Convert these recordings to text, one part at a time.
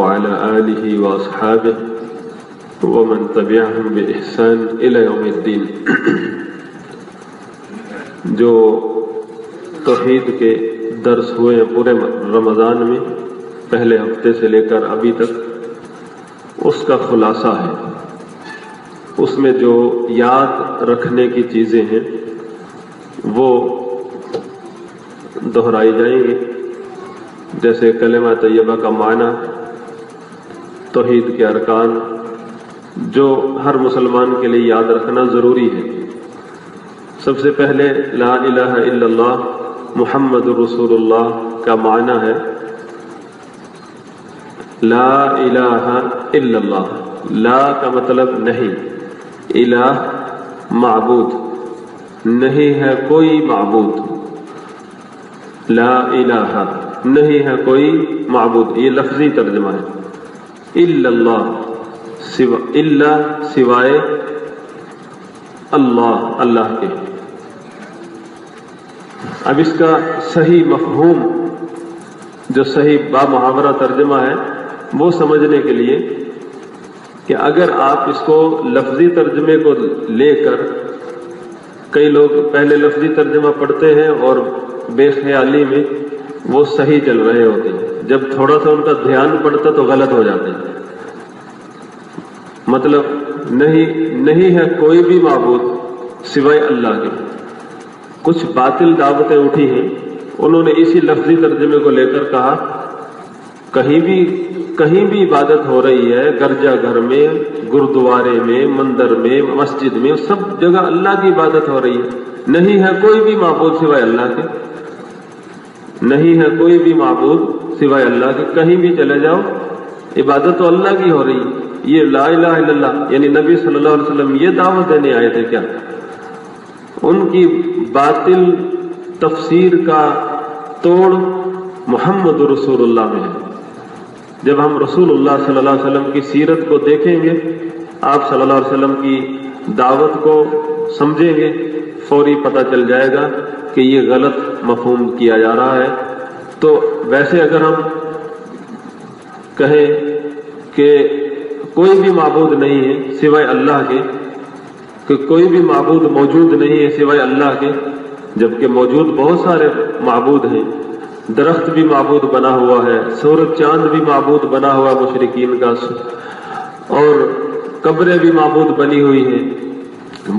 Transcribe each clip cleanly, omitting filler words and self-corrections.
وعلى آله وأصحابه ومن تبعهم بإحسان إلى يوم الدين۔ جو توحید کے درس ہوئے ہیں پورے رمضان میں، پہلے ہفتے سے لے کر ابھی تک، اس کا خلاصہ ہے۔ اس میں جو یاد رکھنے کی چیزیں ہیں وہ دہرائی جائیں گی، جیسے کلمہ طیبہ کا معنی، توحید کے ارکان جو ہر مسلمان کے لیے یاد رکھنا ضروری ہے۔ سب سے پہلے لا الہ الا اللہ محمد رسول اللہ کا معنی ہے لا الہ الا اللہ۔ لا کا مطلب نہیں، الہ معبود، نہیں ہے کوئی معبود، لا الہ نہیں ہے کوئی معبود، یہ لفظی ترجمہ ہے۔ الا اللہ، الا سوائے اللہ، اللہ کے۔ اب اس کا صحیح مفہوم جو صحیح بامحاورہ ترجمہ ہے وہ سمجھنے کے لیے کہ اگر آپ اس کو لفظی ترجمے کو لے کر، کئی لوگ پہلے لفظی ترجمہ پڑھتے ہیں اور بے خیالی میں وہ صحیح چل رہے ہوتے ہیں، جب تھوڑا سا ان کا دھیان پڑتا تو غلط ہو جاتے ہیں۔ مطلب نہیں ہے کوئی بھی معبود سوائے اللہ کے۔ کچھ باطل دعوتیں اٹھی ہیں، انہوں نے اسی لفظی ترجمے کو لے کر کہا کہیں بھی عبادت ہو رہی ہے، گرجا گھر میں، گردوارے میں، مندر میں، مسجد میں، سب جگہ اللہ کی عبادت ہو رہی ہے۔ نہیں ہے کوئی بھی معبود سوائے اللہ کے، نہیں ہے کوئی بھی معبود سوائے اللہ کے، کہیں بھی چلے جاؤ عبادت تو اللہ کی ہو رہی ہے۔ یہ لا الہ الا اللہ یعنی نبی صلی اللہ علیہ وسلم یہ دعوت دینے آئے تھے کیا؟ ان کی باطل تفسیر کا توڑ محمد رسول اللہ میں ہے۔ جب ہم رسول اللہ صلی اللہ علیہ وسلم کی سیرت کو دیکھیں گے، آپ صلی اللہ علیہ وسلم کی دعوت کو سمجھیں گے، فوری پتہ چل جائے گا کہ یہ غلط مفہوم کیا جا رہا ہے۔ تو ویسے اگر ہم کہیں کہ کوئی بھی معبود نہیں ہے سوائے اللہ کے، کہ کوئی بھی معبود موجود نہیں ہے سوائے اللہ کے، جبکہ موجود بہت سارے معبود ہیں۔ درخت بھی معبود بنا ہوا ہے، سورج چاند بھی معبود بنا ہوا مشرکین کا، اور قبریں بھی معبود بنی ہوئی ہیں۔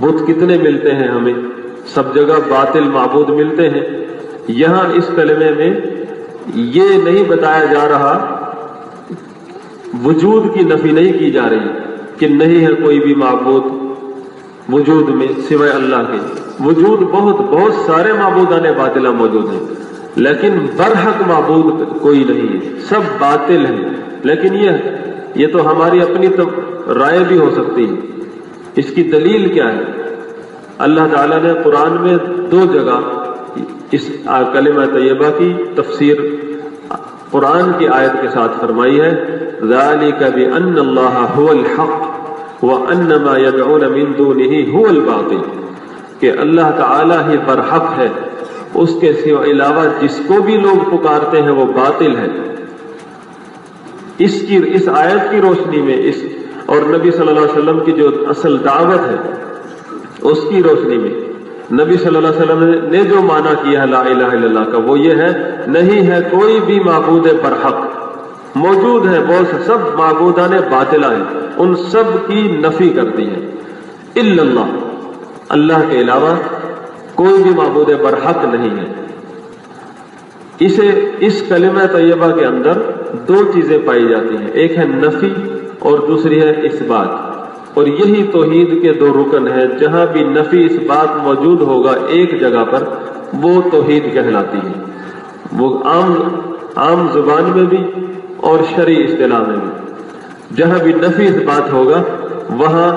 بت کتنے ملتے ہیں ہمیں، سب جگہ باطل معبود ملتے ہیں۔ یہاں اس کلمے میں یہ نہیں بتایا جا رہا، وجود کی نفی نہیں کی جا رہی کہ نہیں ہے کوئی بھی معبود وجود میں سوائے اللہ کے۔ وجود بہت سارے معبودان باطلہ موجود ہیں، لیکن برحق معبود کوئی نہیں ہے، سب باطل ہیں۔ لیکن یہ تو ہماری اپنی رائے بھی ہو سکتی ہے۔ اس کی دلیل کیا ہے؟ اللہ تعالیٰ نے قرآن میں 2 جگہ اس کلمہ طیبہ کی تفسیر قرآن کی آیت کے ساتھ فرمائی ہے، ذَلِكَ بِأَنَّ اللَّهَ هُوَ الْحَقُّ وَأَنَّ مَا يَدْعُونَ مِن دُونِهِ هُوَ الْبَاطِلُ، کہ اللہ تعالیٰ ہی برحق ہے، اس کے سوا علاوہ جس کو بھی لوگ پکارتے ہیں وہ باطل ہے۔ اس آیت کی روشنی میں اور نبی صلی اللہ علیہ وسلم کی جو اصل دعوت ہے اس کی روشنی میں نبی صلی اللہ علیہ وسلم نے جو معنی کیا ہے لا الہ الا اللہ کا، وہ یہ ہے نہیں ہے کوئی بھی معبود برحق، موجود ہے بہت سے، سب معبودان باطلہ ہیں، ان سب کی نفی کرتی ہے۔ الا اللہ، اللہ کے علاوہ کوئی بھی معبود برحق نہیں ہے۔ اس کلمہ طیبہ کے اندر 2 چیزیں پائی جاتی ہیں، ایک ہے نفی اور دوسری ہے اثبات، اور یہی توحید کے 2 رکن ہیں۔ جہاں بھی نفی اثبات موجود ہوگا ایک جگہ پر، وہ توحید کہلاتی ہے، وہ عام زبان میں بھی اور شرعی اصطلاح میں بھی۔ جہاں بھی نفی اثبات ہوگا وہاں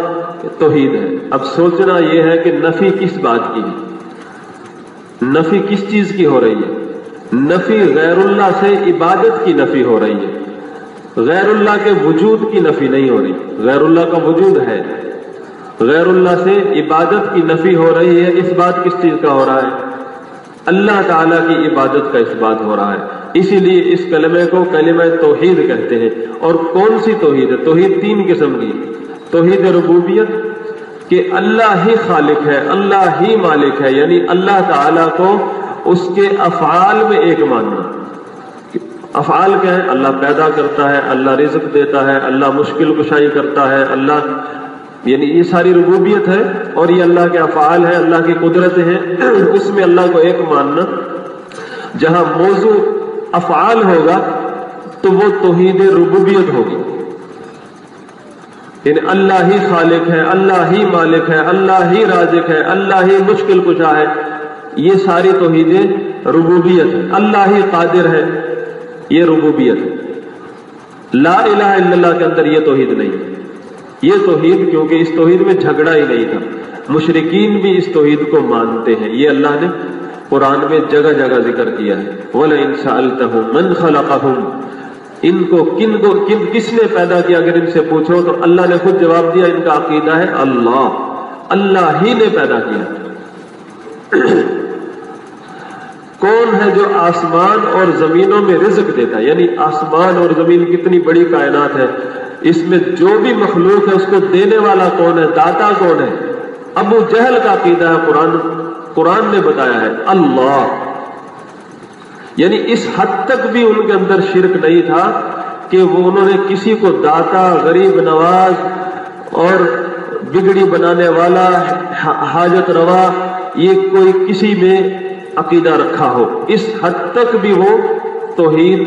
توحید ہے۔ اب سوچنا یہ ہے کہ نفی کس بات کی ہے، نفی کس چیز کی ہو رہی ہے؟ نفی غیر اللہ سے عبادت کی نفی ہو رہی ہے، غیر اللہ کے وجود کی نفی نہیں ہو رہی۔ غیر اللہ کا وجود ہے، غیر اللہ سے عبادت کی نفی ہو رہی ہے۔ اس بات کس چیز کا ہو رہا ہے؟ اللہ تعالیٰ کی عبادت کا اس بات ہو رہا ہے۔ اسی لیے اس کلمے کو کلمہ توحید کہتے ہیں۔ اور کون سی توحید ہے؟ توحید تین قسم کی، توحید ربوبیت کہ اللہ ہی خالق ہے، اللہ ہی مالک ہے، یعنی اللہ تعالیٰ کو اس کے افعال میں ایک ماننا۔ افعال کیا ہے؟ اللہ پیدا کرتا ہے، اللہ رزق دیتا ہے، اللہ مشکل کشائی کرتا ہے، اللہ، یعنی یہ ساری ربوبیت ہے اور یہ اللہ کے افعال ہیں، اللہ کی قدرت ہیں، اس میں اللہ کو ایک ماننا۔ جہاں موضوع افعال ہوگا تو وہ توحید ربوبیت ہوگی، یعنی اللہ ہی خالق ہے، اللہ ہی مالک ہے، اللہ ہی رازق ہے، اللہ ہی مشکل کشا ہے، یہ ساری توحید ربوبیت ہے۔ اللہ ہی قادر ہے، یہ ربوبیت ہے۔ لا الہ الا اللہ کے اندر یہ توحید نہیں ہے۔ یہ توحید، کیونکہ اس توحید میں جھگڑا ہی نہیں تھا، مشرکین بھی اس توحید کو مانتے ہیں، یہ اللہ نے قرآن میں جگہ جگہ ذکر کیا ہے۔ وَلَئِن سَأَلْتَهُم مَّن خَلَقَهُم، ان کو کس نے پیدا کیا اگر ان سے پوچھو تو اللہ نے خود جواب دیا، ان کا عقیدہ ہے اللہ ہی نے پیدا کیا۔ کون ہے جو آسمان اور زمینوں میں رزق دیتا ہے؟ یعنی آسمان اور زمین کتنی بڑی کائنات ہے، اس میں جو بھی مخلوق ہے اس کو دینے والا کون ہے، داتا کون ہے؟ ابو جہل کا عقیدہ ہے، قرآن نے بتایا ہے اللہ، یعنی اس حد تک بھی ان کے اندر شرک نہیں تھا کہ انہوں نے کسی کو داتا، غریب نواز اور بگڑی بنانے والا، حاجت روا، یہ کوئی کسی میں عقیدہ رکھا ہو۔ اس حد تک بھی وہ توحید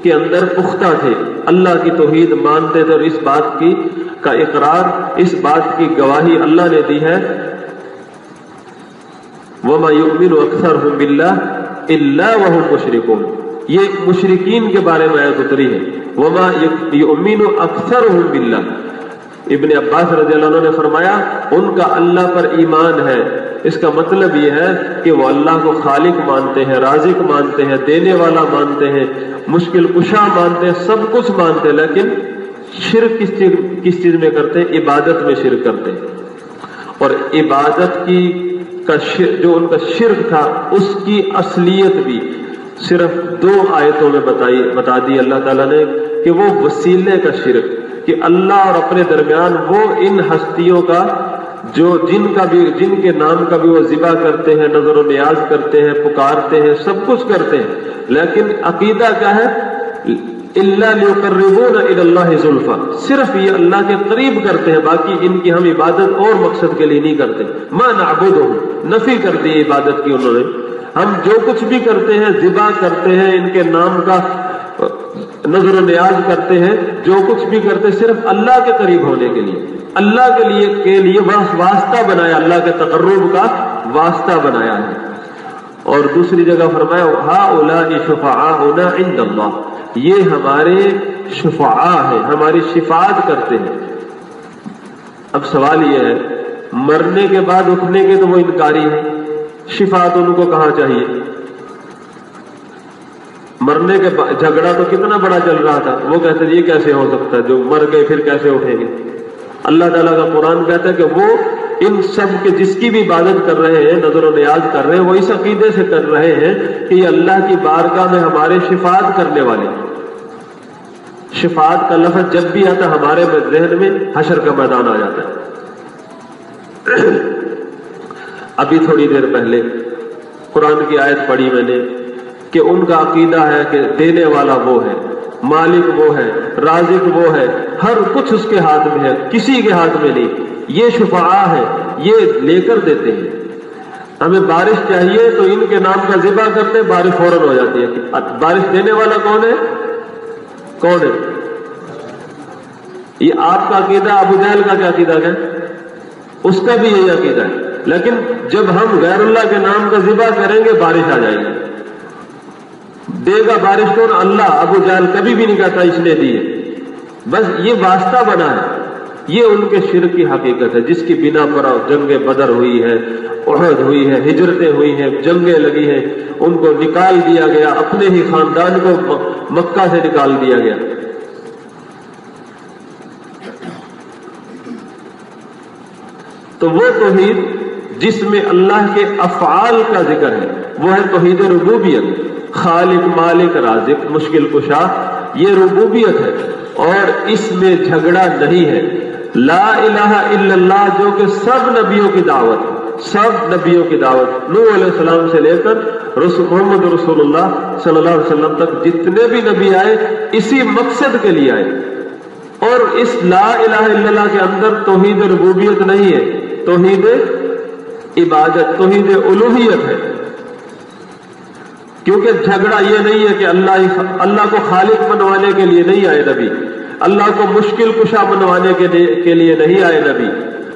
کے اندر پختہ تھے، اللہ کی توحید مانتے تھے، اور اس بات کی کا اقرار، اس بات کی گواہی اللہ نے دی ہے، وَمَا يُؤْمِنُ أَكْثَرُهُم بِاللَّهِ إِلَّا وَهُمْ مُشْرِكُونَ، یہ مشرکین کے بارے میں آیت اتری ہے، وَمَا يُؤْمِنُ أَكْثَرُهُم بِاللَّهِ۔ ابن عباس رضی اللہ عنہ نے فرمایا ان کا اللہ پر ایمان ہے، اس کا مطلب یہ ہے کہ وہ اللہ کو خالق مانتے ہیں، رازق مانتے ہیں، دینے والا مانتے ہیں، مشکل کشا مانتے ہیں، سب کچھ مانتے ہیں، لیکن شرک کس چیز میں کرتے ہیں؟ عبادت میں شرک کرتے ہیں۔ اور عبادت کی جو ان کا شرک تھا اس کی اصلیت بھی صرف 2 آیتوں میں بتا دی اللہ تعالیٰ نے، کہ وہ وسیلے کا شرک، کہ اللہ اور اپنے درمیان وہ ان ہستیوں کا جو جن کے نام کا بھی وہ ذبح کرتے ہیں، نظر و نیاز کرتے ہیں، پکارتے ہیں، سب کچھ کرتے ہیں، لیکن عقیدہ کیا ہے؟ إِلَّا لِيُقَرِّبُونَ إِلَى اللَّهِ زُلْفَىٰ، صرف یہ اللہ کے قریب کرتے ہیں، باقی ان کی ہم عبادت اور مقصد کے لیے نہیں کرتے۔ مَا نَعْبُدُهُمْ، نفی کر دی عبادت کی انہوں نے، ہم جو کچھ بھی کرتے ہیں، ذبح کرتے ہیں، ان کے نام کا نظر و نیاز کرتے ہیں، جو کچھ بھی کرتے صرف اللہ کے قریب ہونے کے لیے، اللہ کے لیے واسطہ بنایا، اللہ کے تقرب کا واسطہ بنایا ہے۔ اور دوسری جگہ فرمایا هَؤُلَاءِ شُفَعَاؤُنَا عِندَ اللَّهِ، یہ ہمارے شفعاء ہیں، ہماری شفاعت کرتے ہیں۔ اب سوال یہ ہے، مرنے کے بعد اٹھنے کے تو وہ انکاری ہے، شفاعت ان کو کہاں چاہیے؟ مرنے کے بعد جھگڑا تو کتنا بڑا چل رہا تھا، وہ کہتے ہیں یہ کیسے ہو سکتا ہے، جو مر گئے پھر کیسے اٹھیں گے؟ اللہ تعالیٰ کا قرآن کہتا ہے کہ وہ ان سب کے جس کی بھی عبادت کر رہے ہیں، نظر و نیاز کر رہے ہیں، وہ اس عقیدے سے کر رہے ہیں کہ یہ اللہ کی بارگاہ میں ہمارے شفاعت کرنے والے ہیں۔ شفاعت کا لفظ جب بھی آتا ہمارے ذہن میں حشر کا میدان آ جاتا ہے۔ ابھی تھوڑی دیر پہلے قرآن کی آیت پڑھی میں نے کہ ان کا عقیدہ ہے کہ دینے والا وہ ہے، مالک وہ ہے، رازق وہ ہے، ہر کچھ اس کے ہاتھ میں ہے، کسی کے ہاتھ میں نہیں، یہ شفعاء ہے، یہ لے کر دیتے ہیں۔ ہمیں بارش چاہیے تو ان کے نام کا ذبح کرتے، بارش فوراً ہو جاتی ہے۔ بارش دینے والا کون ہے؟ کون ہے؟ یہ آپ کا عقیدہ، ابو جہل کا کیا عقیدہ ہے؟ اس کا بھی یہی عقیدہ ہے، لیکن جب ہم غیر اللہ کے نام کا ذبح کریں گے بارش آ جائے گی۔ دے گا بارش کون؟ اللہ۔ ابو جہل کبھی بھی نہیں کہتا اس نے دی ہے، بس یہ واسطہ بنا ہے۔ یہ ان کے شرک کی حقیقت ہے، جس کی بنا پر جنگ بدر ہوئی ہے، احد ہوئی ہے، ہجرتیں ہوئی ہیں، جنگیں لگی ہیں، ان کو نکال دیا گیا، اپنے ہی خاندان کو مکہ سے نکال دیا گیا۔ تو وہ توحید جس میں اللہ کے افعال کا ذکر ہے وہ ہے توحید ربوبیت۔ خالق مالک رازق مشکل کشا، یہ ربوبیت ہے اور اس میں جھگڑا نہیں ہے۔ لا الہ الا اللہ جو کہ سب نبیوں کی دعوت ہے، سب نبیوں کی دعوت، نوح علیہ السلام سے لے کر محمد رسول اللہ صلی اللہ علیہ وسلم تک جتنے بھی نبی آئے اسی مقصد کے لیے آئے۔ اور اس لا الہ الا اللہ کے اندر توحید ربوبیت نہیں ہے، توحید عبادت، توحید الوہیت ہے۔ کیونکہ جھگڑا یہ نہیں ہے کہ اللہ کو خالق بنوانے کے لیے نہیں آئے نبی، اللہ کو مشکل کشا بنوانے کے لیے نہیں آئے نبی،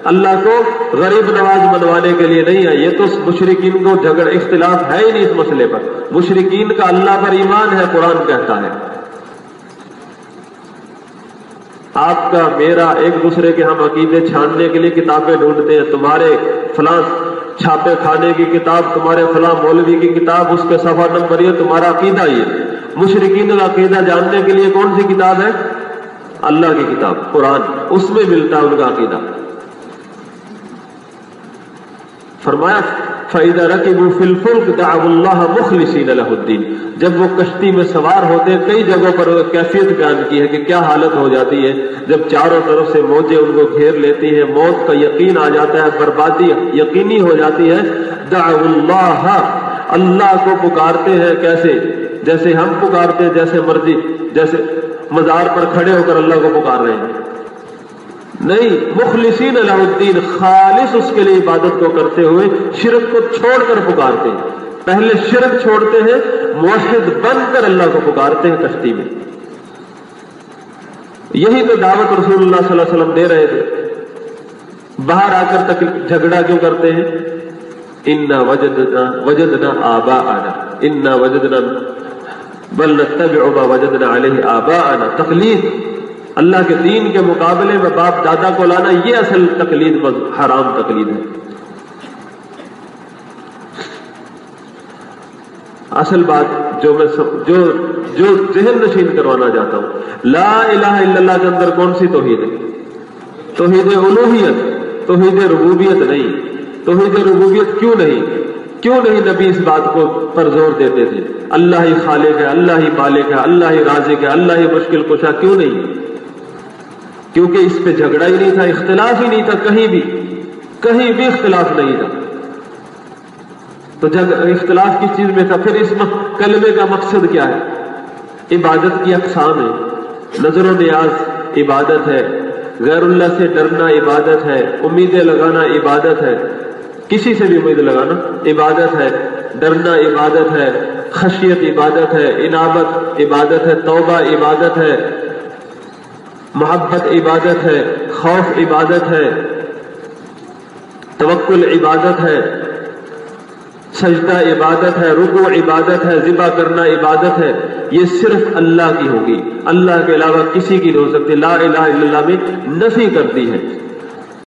اللہ کو غریب نواز بنوانے کے لیے نہیں آئے۔ یہ تو مشرکین کو جھگڑا اختلاف ہے ہی نہیں اس مسئلے پر، مشرکین کا اللہ پر ایمان ہے، قرآن کہتا ہے۔ آپ کا میرا ایک دوسرے کے ہم عقیدے چھاننے کے لیے کتابیں ڈھونڈتے ہیں، تمہارے فلاں چھاپے کھانے کی کتاب، تمہارے فلاں مولوی کی کتاب، اس کے صفحہ نمبر یہ، تمہارا عقیدہ یہ۔ مشرکین کا عقیدہ جاننے کے لیے کون سی کتاب ہے؟ اللہ کی کتاب قرآن، اس میں ملتا ہے ان کا عقیدہ۔ فرمایا فَإِذَا رَكِبُوا فِي الْفُلْكِ دَعَوُا اللَّهَ مُخْلِصِينَ لَهُ الدِّينَ، جب وہ کشتی میں سوار ہوتے ہیں، کئی جگہوں پر کیفیت بیان کی ہے کہ کیا حالت ہو جاتی ہے جب چاروں طرف سے موجیں ان کو گھیر لیتی ہیں، موت کا یقین آ جاتا ہے، بربادی یقینی ہو جاتی ہے۔ دعوا اللہ، اللہ کو پکارتے ہیں، کیسے؟ جیسے ہم پکارتے ہیں، جیسے مرضی، جیسے مزار پر کھڑے ہو کر اللہ کو پکار رہے ہیں، نہیں، مخلصین لہ الدین، خالص اس کے لیے عبادت کو کرتے ہوئے، شرک کو چھوڑ کر پکارتے ہیں۔ پہلے شرک چھوڑتے ہیں، موحد بن کر اللہ کو پکارتے ہیں کشتی میں۔ یہی تو دعوت رسول اللہ صلی اللہ علیہ وسلم دے رہے تھے۔ باہر آ کر تک جھگڑا کیوں کرتے ہیں؟ انا وجدنا آباءنا، انا وجدنا بل نتبع ما وجدنا علیہ آباءنا، تقلید، اللہ کے دین کے مقابلے میں باپ دادا کو لانا، یہ اصل تقلید، حرام تقلید ہے۔ اصل بات جو ذہن نشین کروانا چاہتا ہوں، لا الہ الا اللہ کے اندر کون سی توحید ہے؟ توحید الوہیت، توحید ربوبیت نہیں۔ توحید ربوبیت کیوں نہیں نبی اس بات کو پر زور دیتے تھے؟ اللہ ہی خالق ہے، اللہ ہی مالک ہے، اللہ ہی رازق ہے، اللہ ہی مشکل کشا، کیوں نہیں؟ کیونکہ اس پہ جھگڑا ہی نہیں تھا، اختلاف ہی نہیں تھا، کہیں بھی اختلاف نہیں تھا۔ تو اختلاف کس چیز میں تھا؟ پھر اس کلمے کا مقصد کیا ہے؟ عبادت کی اقسام ہے، نظر و نیاز عبادت ہے، غیر اللہ سے ڈرنا عبادت ہے، امیدیں لگانا عبادت ہے، کسی سے بھی امید لگانا عبادت ہے، ڈرنا عبادت ہے، خشیت عبادت ہے، انابت عبادت ہے، توبہ عبادت ہے، محبت عبادت ہے، خوف عبادت ہے، توکل عبادت ہے، سجدہ عبادت ہے، رکوع عبادت ہے، ذبح کرنا عبادت ہے۔ یہ صرف اللہ کی ہوگی، اللہ کے علاوہ کسی کی نہیں ہو سکتی۔ لا الہ الا اللہ میں نفی کرتی ہے۔